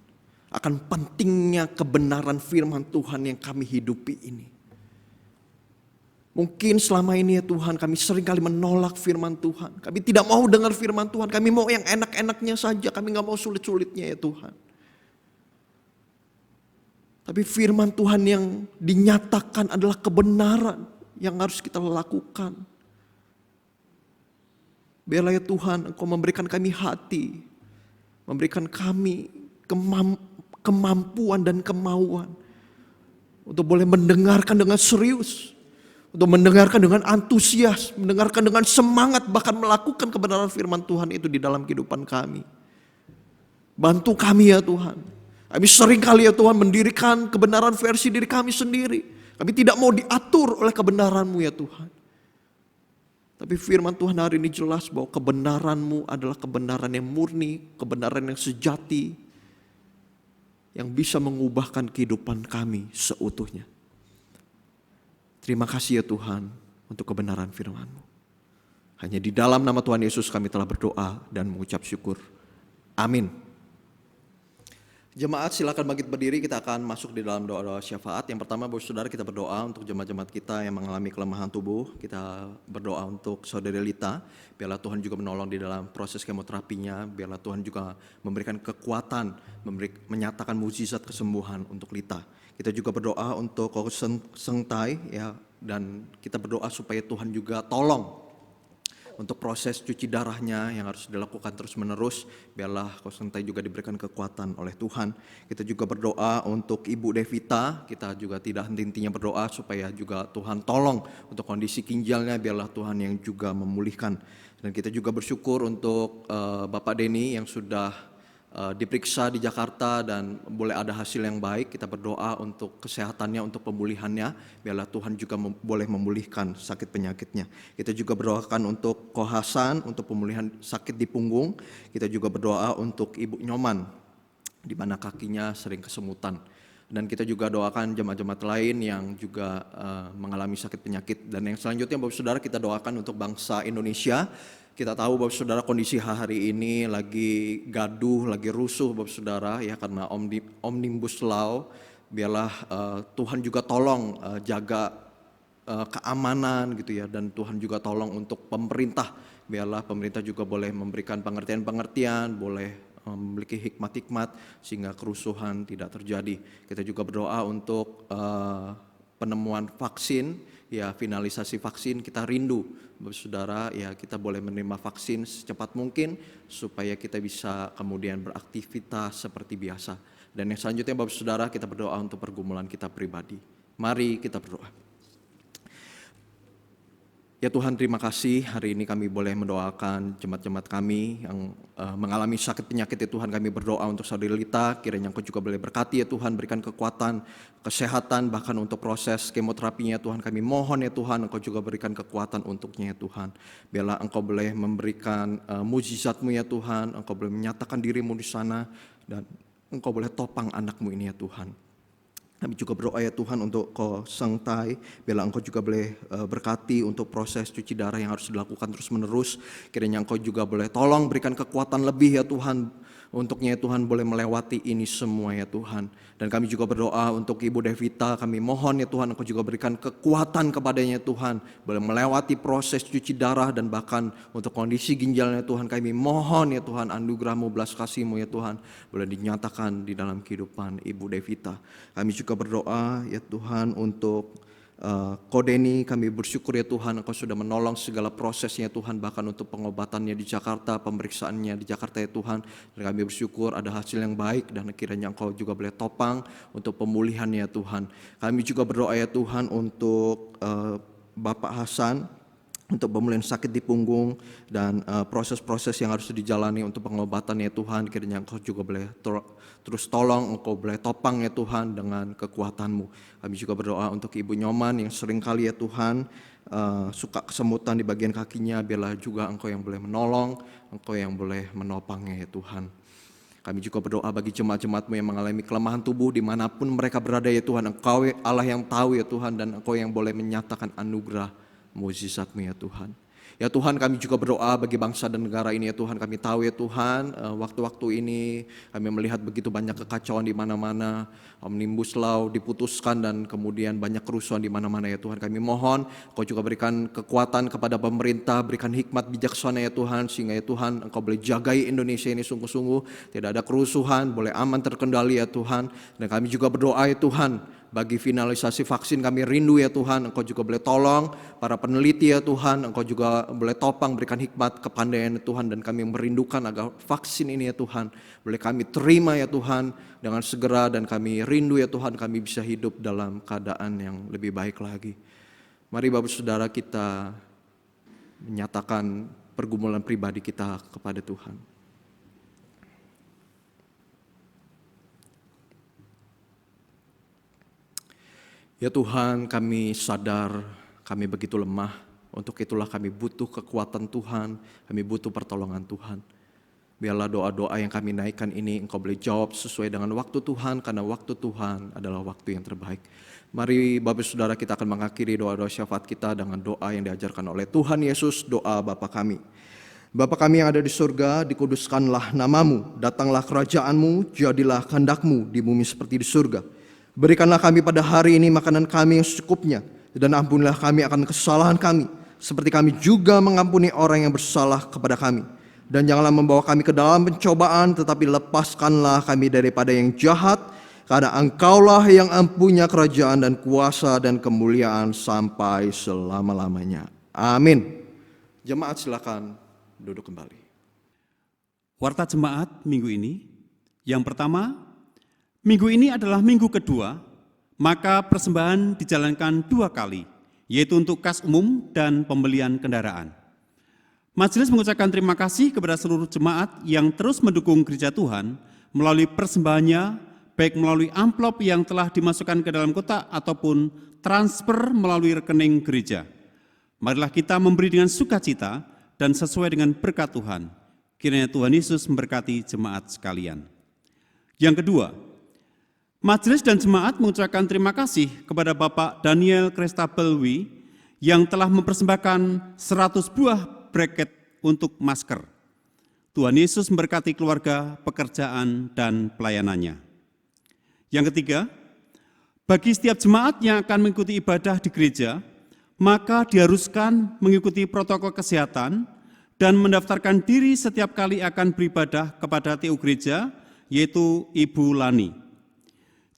akan pentingnya kebenaran firman Tuhan yang kami hidupi ini. Mungkin selama ini ya Tuhan, kami seringkali menolak firman Tuhan. Kami tidak mau dengar firman Tuhan. Kami mau yang enak-enaknya saja. Kami gak mau sulit-sulitnya ya Tuhan. Tapi firman Tuhan yang dinyatakan adalah kebenaran yang harus kita lakukan. Biarlah ya Tuhan, Engkau memberikan kami hati. Memberikan kami kemampuan dan kemauan. Untuk boleh mendengarkan dengan serius. Untuk mendengarkan dengan antusias, mendengarkan dengan semangat, bahkan melakukan kebenaran firman Tuhan itu di dalam kehidupan kami. Bantu kami ya Tuhan. Kami seringkali ya Tuhan mendirikan kebenaran versi diri kami sendiri. Kami tidak mau diatur oleh kebenaran-Mu ya Tuhan. Tapi firman Tuhan hari ini jelas bahwa kebenaran-Mu adalah kebenaran yang murni, kebenaran yang sejati, yang bisa mengubahkan kehidupan kami seutuhnya. Terima kasih ya Tuhan untuk kebenaran firman-Mu. Hanya di dalam nama Tuhan Yesus kami telah berdoa dan mengucap syukur. Amin. Jemaat silakan bangkit berdiri, kita akan masuk di dalam doa-doa syafaat. Yang pertama Bapak Saudara kita berdoa untuk jemaat-jemaat kita yang mengalami kelemahan tubuh. Kita berdoa untuk saudari Lita, biarlah Tuhan juga menolong di dalam proses kemoterapinya. Biarlah Tuhan juga memberikan kekuatan, menyatakan mukjizat kesembuhan untuk Lita. Kita juga berdoa untuk Ko Seng Tai ya, dan kita berdoa supaya Tuhan juga tolong untuk proses cuci darahnya yang harus dilakukan terus-menerus. Biarlah Ko Seng Tai juga diberikan kekuatan oleh Tuhan. Kita juga berdoa untuk Ibu Devita. Kita juga tidak henti-hentinya berdoa supaya juga Tuhan tolong untuk kondisi ginjalnya. Biarlah Tuhan yang juga memulihkan. Dan kita juga bersyukur untuk Bapak Denny yang sudah diperiksa di Jakarta dan boleh ada hasil yang baik. Kita berdoa untuk kesehatannya, untuk pemulihannya. Biarlah Tuhan juga boleh memulihkan sakit penyakitnya. Kita juga berdoakan untuk Ko Hasan, untuk pemulihan sakit di punggung. Kita juga berdoa untuk Ibu Nyoman, di mana kakinya sering kesemutan. Dan kita juga doakan jemaat-jemaat lain yang juga mengalami sakit penyakit. Dan yang selanjutnya Bapak Saudara kita doakan untuk bangsa Indonesia. Kita tahu Bapak Saudara kondisi hari ini lagi gaduh, lagi rusuh Bapak Saudara ya, karena Omnibus Law. Biarlah Tuhan juga tolong jaga keamanan gitu ya, dan Tuhan juga tolong untuk pemerintah. Biarlah pemerintah juga boleh memberikan pengertian-pengertian, boleh memiliki hikmat-hikmat sehingga kerusuhan tidak terjadi. Kita juga berdoa untuk penemuan vaksin, ya finalisasi vaksin. Kita rindu Bapak Saudara ya, kita boleh menerima vaksin secepat mungkin supaya kita bisa kemudian beraktivitas seperti biasa. Dan yang selanjutnya Bapak Saudara kita berdoa untuk pergumulan kita pribadi. Mari kita berdoa. Ya Tuhan, terima kasih hari ini kami boleh mendoakan jemaat-jemaat kami yang mengalami sakit penyakit. Ya Tuhan, kami berdoa untuk saudari Lita, kiranya Engkau juga boleh berkati ya Tuhan, berikan kekuatan, kesehatan, bahkan untuk proses kemoterapinya Tuhan. Kami mohon ya Tuhan, Engkau juga berikan kekuatan untuknya ya Tuhan. Biarlah Engkau boleh memberikan mujizat-Mu ya Tuhan, Engkau boleh menyatakan diri-Mu di sana, dan Engkau boleh topang anak-Mu ini ya Tuhan. Kami juga berdoa ya Tuhan untuk Ko Seng Tai, biarlah Engkau juga boleh berkati untuk proses cuci darah yang harus dilakukan terus-menerus. Kiranya Engkau juga boleh tolong berikan kekuatan lebih ya Tuhan, untuknya ya Tuhan boleh melewati ini semua ya Tuhan. Dan kami juga berdoa untuk Ibu Devita, kami mohon ya Tuhan Engkau juga berikan kekuatan kepadanya Tuhan, boleh melewati proses cuci darah dan bahkan untuk kondisi ginjalnya Tuhan. Kami mohon ya Tuhan anugerah-Mu, belas kasih-Mu ya Tuhan boleh dinyatakan di dalam kehidupan Ibu Devita. Kami juga berdoa ya Tuhan untuk Ko Denny, kami bersyukur ya Tuhan Engkau sudah menolong segala prosesnya Tuhan, bahkan untuk pengobatannya di Jakarta, pemeriksaannya di Jakarta ya Tuhan. Dan kami bersyukur ada hasil yang baik dan kiranya Engkau juga boleh topang untuk pemulihannya ya Tuhan. Kami juga berdoa ya Tuhan untuk Bapak Hasan, untuk pemulihan sakit di punggung dan proses-proses yang harus dijalani untuk pengobatan ya Tuhan. Kiranya Engkau juga boleh terus tolong, Engkau boleh topang ya Tuhan dengan kekuatan-Mu. Kami juga berdoa untuk Ibu Nyoman yang seringkali ya Tuhan suka kesemutan di bagian kakinya. Biarlah juga Engkau yang boleh menolong, Engkau yang boleh menopangnya ya Tuhan. Kami juga berdoa bagi jemaat-jemaat-Mu yang mengalami kelemahan tubuh dimanapun mereka berada ya Tuhan. Engkau Allah yang tahu ya Tuhan, dan Engkau yang boleh menyatakan anugerah mukjizat-Mu ya Tuhan. Ya Tuhan, kami juga berdoa bagi bangsa dan negara ini ya Tuhan. Kami tahu ya Tuhan, waktu-waktu ini kami melihat begitu banyak kekacauan di mana-mana. Omnibus Law diputuskan dan kemudian banyak kerusuhan di mana-mana ya Tuhan. Kami mohon Kau juga berikan kekuatan kepada pemerintah, berikan hikmat bijaksana ya Tuhan, sehingga ya Tuhan Engkau boleh jagai Indonesia ini sungguh-sungguh, tidak ada kerusuhan, boleh aman terkendali ya Tuhan. Dan kami juga berdoa ya Tuhan, bagi finalisasi vaksin kami rindu ya Tuhan, Engkau juga boleh tolong para peneliti ya Tuhan, Engkau juga boleh topang, berikan hikmat kepandaian ya Tuhan, dan kami merindukan agar vaksin ini ya Tuhan boleh kami terima ya Tuhan dengan segera, dan kami rindu ya Tuhan kami bisa hidup dalam keadaan yang lebih baik lagi. Mari Bapak Saudara kita menyatakan pergumulan pribadi kita kepada Tuhan. Ya Tuhan, kami sadar kami begitu lemah. Untuk itulah kami butuh kekuatan Tuhan, kami butuh pertolongan Tuhan. Biarlah doa-doa yang kami naikkan ini Engkau boleh jawab sesuai dengan waktu Tuhan, karena waktu Tuhan adalah waktu yang terbaik. Mari Bapak Saudara, kita akan mengakhiri doa-doa syafaat kita dengan doa yang diajarkan oleh Tuhan Yesus, doa Bapa kami. Bapa kami yang ada di surga, dikuduskanlah namamu, datanglah kerajaanmu, jadilah kehendak-Mu di bumi seperti di surga. Berikanlah kami pada hari ini makanan kami yang secukupnya, dan ampunilah kami akan kesalahan kami, seperti kami juga mengampuni orang yang bersalah kepada kami. Dan janganlah membawa kami ke dalam pencobaan, tetapi lepaskanlah kami daripada yang jahat, karena Engkaulah yang punya kerajaan dan kuasa dan kemuliaan sampai selama-lamanya. Amin. Jemaat silakan duduk kembali. Warta jemaat minggu ini, yang pertama, minggu ini adalah minggu kedua, maka persembahan dijalankan 2 kali, yaitu untuk kas umum dan pembelian kendaraan. Majelis mengucapkan terima kasih kepada seluruh jemaat yang terus mendukung gereja Tuhan melalui persembahannya, baik melalui amplop yang telah dimasukkan ke dalam kotak ataupun transfer melalui rekening gereja. Marilah kita memberi dengan sukacita dan sesuai dengan berkat Tuhan. Kiranya Tuhan Yesus memberkati jemaat sekalian. Yang kedua, majelis dan jemaat mengucapkan terima kasih kepada Bapak Daniel Krestabelwi yang telah mempersembahkan 100 buah bracket untuk masker. Tuhan Yesus memberkati keluarga, pekerjaan, dan pelayanannya. Yang ketiga, bagi setiap jemaat yang akan mengikuti ibadah di gereja, maka diharuskan mengikuti protokol kesehatan dan mendaftarkan diri setiap kali akan beribadah kepada TU Gereja, yaitu Ibu Lani.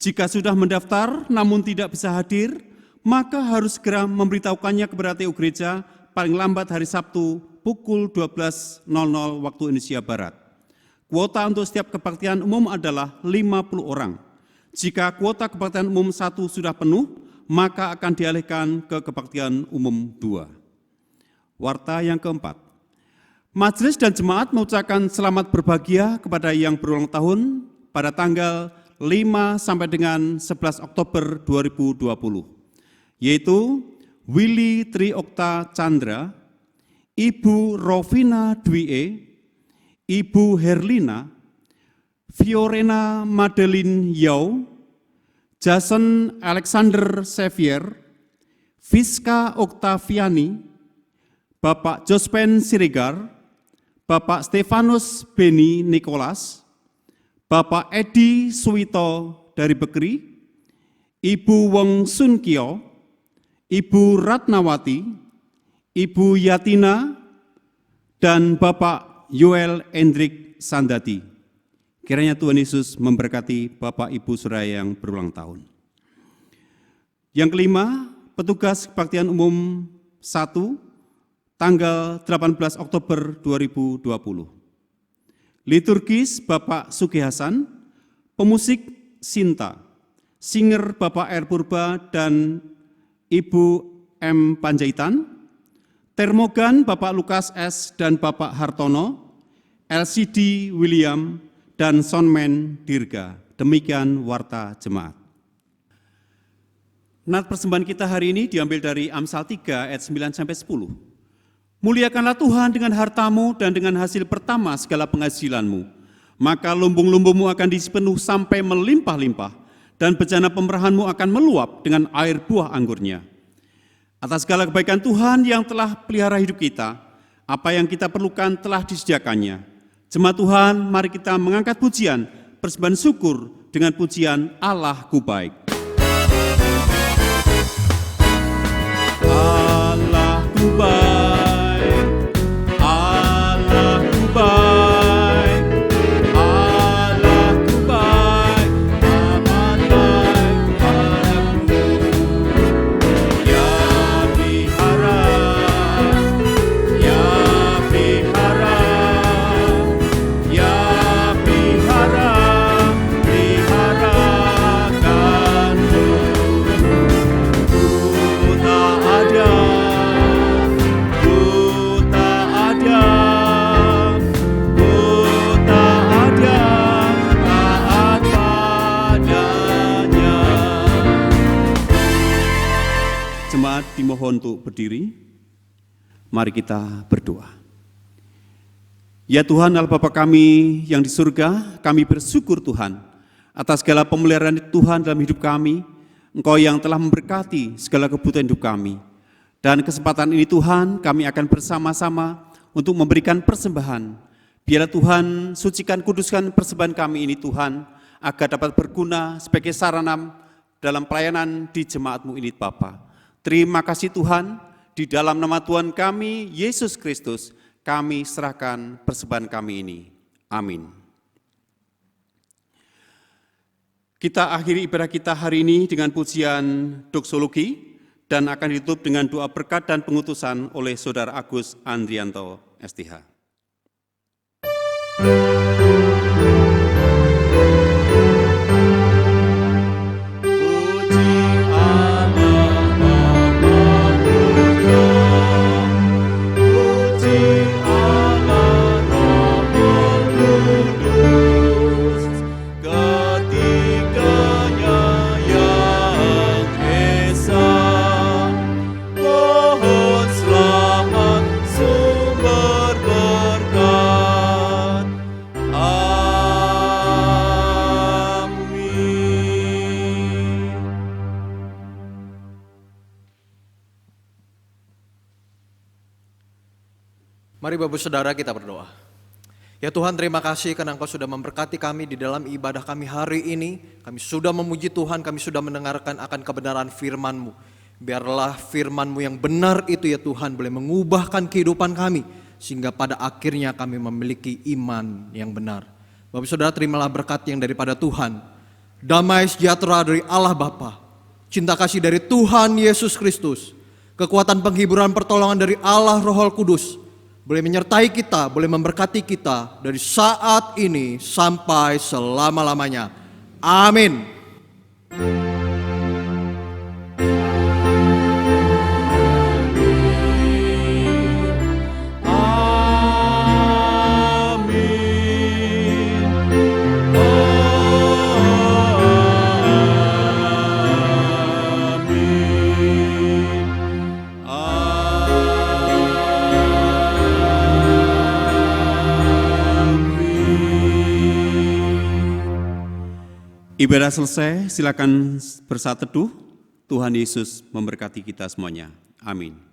Jika sudah mendaftar namun tidak bisa hadir, maka harus segera memberitahukannya kepada TU Gereja paling lambat hari Sabtu pukul 12.00 waktu Indonesia Barat. Kuota untuk setiap kebaktian umum adalah 50 orang. Jika kuota kebaktian umum 1 sudah penuh, maka akan dialihkan ke kebaktian umum 2. Warta yang keempat, majelis dan jemaat mengucapkan selamat berbahagia kepada yang berulang tahun pada tanggal 5 sampai dengan 11 Oktober 2020, yaitu Willy Triokta Chandra, Ibu Rovina Dwie, Ibu Herlina, Fiorena Madeline Yau, Jason Alexander Xavier, Fiska Oktaviani, Bapak Jospen Siregar, Bapak Stefanus Beni Nicholas, Bapak Edi Suwito dari Bekri, Ibu Wong Sun Kyo, Ibu Ratnawati, Ibu Yatina, dan Bapak Yoel Endrik Sandati. Kiranya Tuhan Yesus memberkati Bapak Ibu Saudara yang berulang tahun. Yang kelima, petugas kebaktian umum 1, tanggal 18 Oktober 2020. Liturgis Bapak Sugi Hasan, pemusik Sinta, singer Bapak R. Purba dan Ibu M. Panjaitan, termogan Bapak Lukas S. dan Bapak Hartono, LCD William, dan soundman Dirga. Demikian warta jemaat. Nat persembahan kita hari ini diambil dari Amsal 3 ayat 9-10. Muliakanlah Tuhan dengan hartamu dan dengan hasil pertama segala penghasilanmu, maka lumbung-lumbungmu akan diisi penuh sampai melimpah-limpah, dan bejana pemerahanmu akan meluap dengan air buah anggurnya. Atas segala kebaikan Tuhan yang telah pelihara hidup kita, apa yang kita perlukan telah disediakannya. Jemaat Tuhan, mari kita mengangkat pujian, persembahan syukur dengan pujian Allahku baik. Allahku baik, Allahku baik, Allahku baik, amat baik padaku. Ya pelihara, ya pelihara, ya pelihara, peliharakanku. Ku tak ada, ku tak ada, ku tak ada taat padanya. Jemaat dimohon untuk berdiri. Mari kita berdoa. Ya Tuhan Allah Bapa kami yang di surga, kami bersyukur Tuhan atas segala pemeliharaan Tuhan dalam hidup kami. Engkau yang telah memberkati segala kebutuhan hidup kami. Dan kesempatan ini Tuhan, kami akan bersama-sama untuk memberikan persembahan. Biarlah Tuhan sucikan, kuduskan persembahan kami ini Tuhan, agar dapat berguna sebagai sarana dalam pelayanan di jemaat-Mu ini Bapa. Terima kasih Tuhan, di dalam nama Tuhan kami, Yesus Kristus, kami serahkan persembahan kami ini. Amin. Kita akhiri ibadah kita hari ini dengan pujian doksologi dan akan ditutup dengan doa berkat dan pengutusan oleh Saudara Agus Andrianto, STH. Mari Bapak Saudara kita berdoa. Ya Tuhan, terima kasih karena Engkau sudah memberkati kami di dalam ibadah kami hari ini. Kami sudah memuji Tuhan, kami sudah mendengarkan akan kebenaran firman-Mu. Biarlah firman-Mu yang benar itu ya Tuhan boleh mengubahkan kehidupan kami, sehingga pada akhirnya kami memiliki iman yang benar. Bapak Saudara, terimalah berkat yang daripada Tuhan. Damai sejahtera dari Allah Bapa, cinta kasih dari Tuhan Yesus Kristus, kekuatan penghiburan pertolongan dari Allah Roh Kudus, boleh menyertai kita, boleh memberkati kita dari saat ini sampai selama-lamanya. Amin. Ibadah selesai, silakan bersaat teduh. Tuhan Yesus memberkati kita semuanya. Amin.